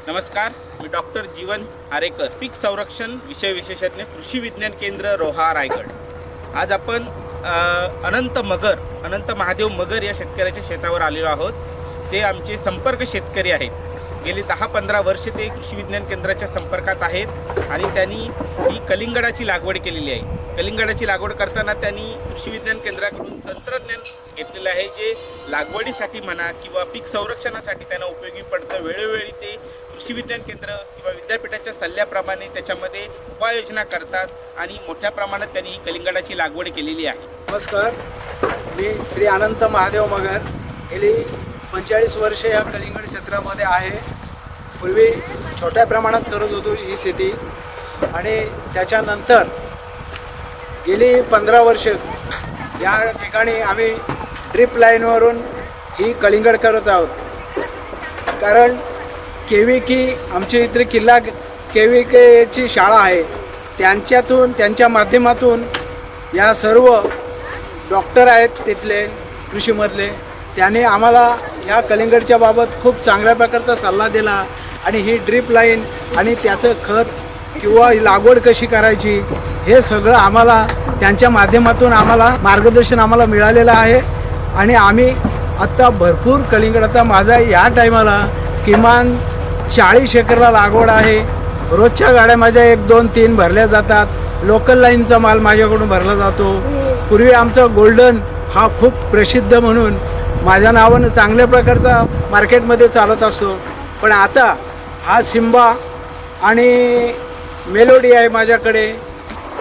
नमस्कार, मी डॉक्टर जीवन आरेकर, पीक संरक्षण विषय विशेषज्ञ, कृषी विज्ञान केंद्र रोहा रायगड। आज आपण अनंत महादेव मगर या शेतकऱ्याच्या शेतावर आलेलो आहोत। ते आमचे संपर्क शेतकरी आहेत। गेली 10-15 वर्ष ते कृषी विज्ञान केंद्राच्या संपर्कात आहेत आणि त्यांनी ही कलिंगडाची लागवड केलेली आहे। कलिंगडाची लागवड करताना त्यांनी कृषी विज्ञान केंद्राकडून तंत्रज्ञान घेतलेलं आहे, जे लागवडीसाठी म्हणा किंवा पीक संरक्षणासाठी त्यांना उपयोगी पडतं। वेळोवेळी ते कृषी विज्ञान केंद्र किंवा विद्यापीठाच्या सल्ल्याप्रमाणे त्याच्यामध्ये उपाययोजना करतात आणि मोठ्या प्रमाणात त्यांनी ही कलिंगडाची लागवड केलेली आहे। नमस्कार, मी श्री अनंत महादेव मगर गेली 45 वर्ष या कलिंगड क्षेत्रामध्ये आहे। पूर्वी छोट्या प्रमाणात करत होतो ही शेती आणि त्याच्यानंतर गेली 15 वर्ष या ठिकाणी आम्ही ड्रिप लाईनवरून ही कलिंगड करत आहोत। कारण केविकी आमच्या इथे किल्ला केविकेची शाळा आहे, त्यांच्या माध्यमातून या सर्व डॉक्टर आहेत तिथले कृषीमधले, त्याने आम्हाला या कलिंगडच्या बाबत खूप चांगल्या प्रकारचा सल्ला दिला आणि ही ड्रिप लाईन आणि त्याचं खत किंवा लागवड कशी करायची हे सगळं आम्हाला त्यांच्या माध्यमातून मार्गदर्शन मिळालेलं आहे। आणि आम्ही आत्ता भरपूर कलिंगड, आता माझा या टायमाला किमान 40 एकरला लागवड आहे। रोजच्या गाड्या माझ्या 1, 2, 3 भरल्या जातात। लोकल लाईनचा माल माझ्याकडून भरला जातो। पूर्वी आमचा गोल्डन हा खूप प्रसिद्ध म्हणून माझ्या नावानं चांगल्या प्रकारचा मार्केटमध्ये चालत असतो, पण आता हा सिम्बा आणि मेलोडी आहे माझ्याकडे,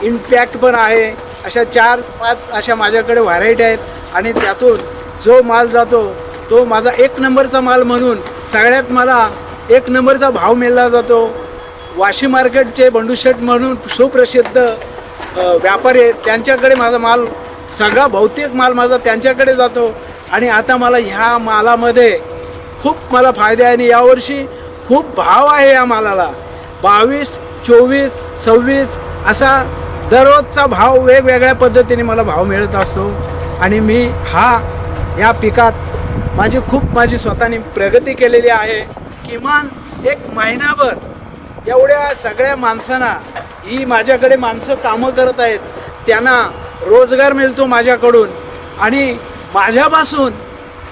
इम्पॅक्ट पण आहे। अशा 4-5 अशा माझ्याकडे व्हरायटी आहेत आणि त्यातून जो माल जातो तो माझा 1 नंबरचा माल म्हणून सगळ्यात मला 1 नंबरचा भाव मिळला जातो। वाशी मार्केटचे बंडूशेठ म्हणून सुप्रसिद्ध व्यापारी आहेत, त्यांच्याकडे माझा माल सगळा बहुतेक माल माझा त्यांच्याकडे जातो आणि आता मला ह्या मालामध्ये खूप फायदा आहे आणि यावर्षी खूप भाव आहे या मालाला। 22, 24, 26 असा दररोजचा भाव वेगवेगळ्या पद्धतीने मला भाव मिळत असतो आणि मी या पिकात माझी स्वतःने प्रगती केलेली आहे। किमान 1 महिनाभर एवढ्या सगळ्या माणसांना, ही माझ्याकडे माणसं कामं करत आहेत, त्यांना रोजगार मिळतो माझ्याकडून आणि माझ्यापासून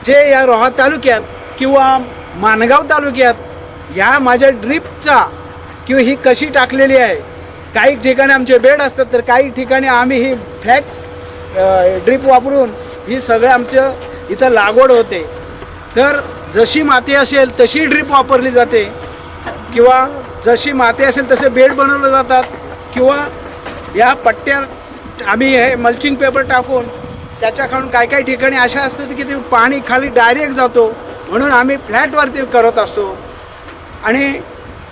जे या रोहा तालुक्यात किंवा माणगाव तालुक्यात या माझ्या ड्रिपचा किंवा ही कशी टाकलेली आहे, काही ठिकाणी आमचे बेड असतात तर काही ठिकाणी आम्ही ही फ्लॅट ड्रिप वापरून ही सगळं आमचं इथं लागवड होते। तर जशी माती असेल तशी ड्रिप वापरली जाते किंवा जशी माती असेल तसे बेड बनवले जातात किंवा या पट्ट्या आम्ही हे मल्चिंग पेपर टाकून त्याच्याकडून काही ठिकाणी अशा असतात की ते पाणी खाली डायरेक्ट जातो, म्हणून आम्ही फ्लॅटवरती करत असतो। आणि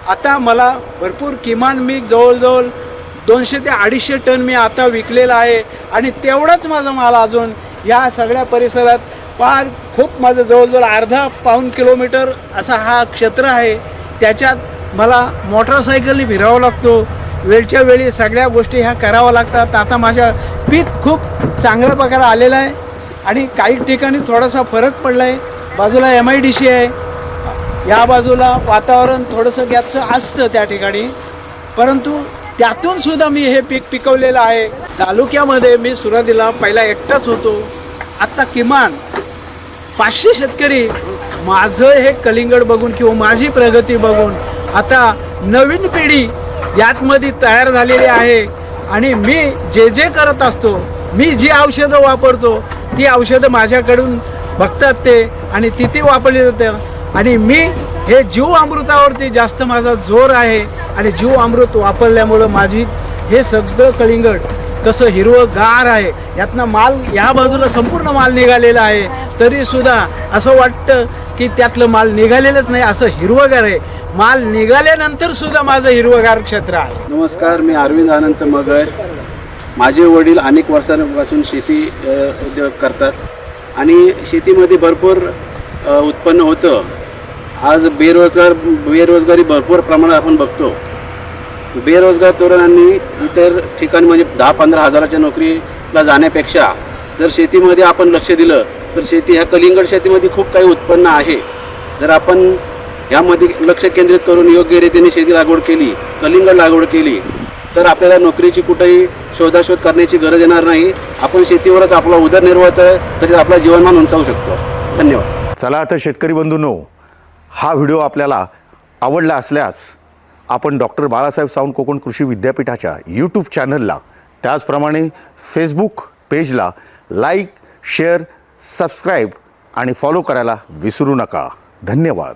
आता मला भरपूर किमान मी जवळजवळ 200 ते 250 टन मी आता विकलेला आहे आणि तेवढाच माझा माल अजून या सगळ्या परिसरात खूप माझं जवळजवळ अर्धा-पाऊण किलोमीटर असा हा क्षेत्र आहे। त्याच्यात मला मोटरसायकलने फिरावं लागतो, वेळच्या वेळी सगळ्या गोष्टी ह्या कराव्या लागतात। आता माझ्या पीक खूप चांगल्या प्रकारे आलेलं आहे आणि काही ठिकाणी थोडासा फरक पडला आहे। बाजूला MIDC आहे, या बाजूला वातावरण थोडंसं गॅसचं असतं त्या ठिकाणी, परंतु त्यातून सुद्धा मी हे पीक पिकवलेलं आहे। तालुक्यामध्ये मी सुरुवातीला पहिला एकटाच होतो, आत्ता किमान 500 शेतकरी माझं हे कलिंगड बघून किंवा माझी प्रगती बघून आता नवीन पिढी यातमध्ये तयार झालेली आहे। आणि मी जे करत असतो, मी जी औषधं वापरतो ती औषधं माझ्याकडून बघतात ते आणि ती वापरली जातं आणि मी हे जीव अमृतावरती जास्त माझा जोर आहे आणि जीव अमृत वापरल्यामुळं माझी हे सगळं कलिंगड कसं हिरवंगार आहे। यातनं माल या बाजूला संपूर्ण माल निघालेला आहे, तरीसुद्धा असं वाटतं की त्यातलं माल निघालेलंच नाही, असं हिरवंगार आहे। माल निघाल्यानंतर सुद्धा माझं हिरवंगार क्षेत्र आहे। नमस्कार, मी अरविंद अनंत मगर। माझे वडील अनेक वर्षांपासून शेती उद्योग करतात आणि शेतीमध्ये भरपूर उत्पन्न होतं। आज बेरोजगारी भरपूर प्रमाणात आपण बघतो। बेरोजगार तरुणांनी इतर ठिकाणी म्हणजे 10-15 हजाराच्या नोकरीला जाण्यापेक्षा जर शेतीमध्ये आपण लक्ष दिलं तर ह्या कलिंगड शेतीमध्ये खूप काही उत्पन्न आहे। जर आपण यामध्ये लक्ष केंद्रित करून योग्य रीतीने शेती लागवड केली, कलिंगड लागवड केली, तर आपल्याला नोकरीची कुठेही शोधाशोध करण्याची गरज येणार नाही. आपण शेतीवरच आपला उदरनिर्वाह तसेच आपला जीवनमान उंचावू शकतो. धन्यवाद. चला आता शेतकरी बंधूंनो, हा व्हिडिओ आपल्याला आवडला असल्यास आपण डॉक्टर बाळासाहेब सावंत कोकण कृषी विद्यापीठाच्या यूट्यूब चॅनलला, त्याचप्रमाणे फेसबुक पेजला लाईक, शेअर, सबस्क्राईब आणि फॉलो करायला विसरू नका. धन्यवाद.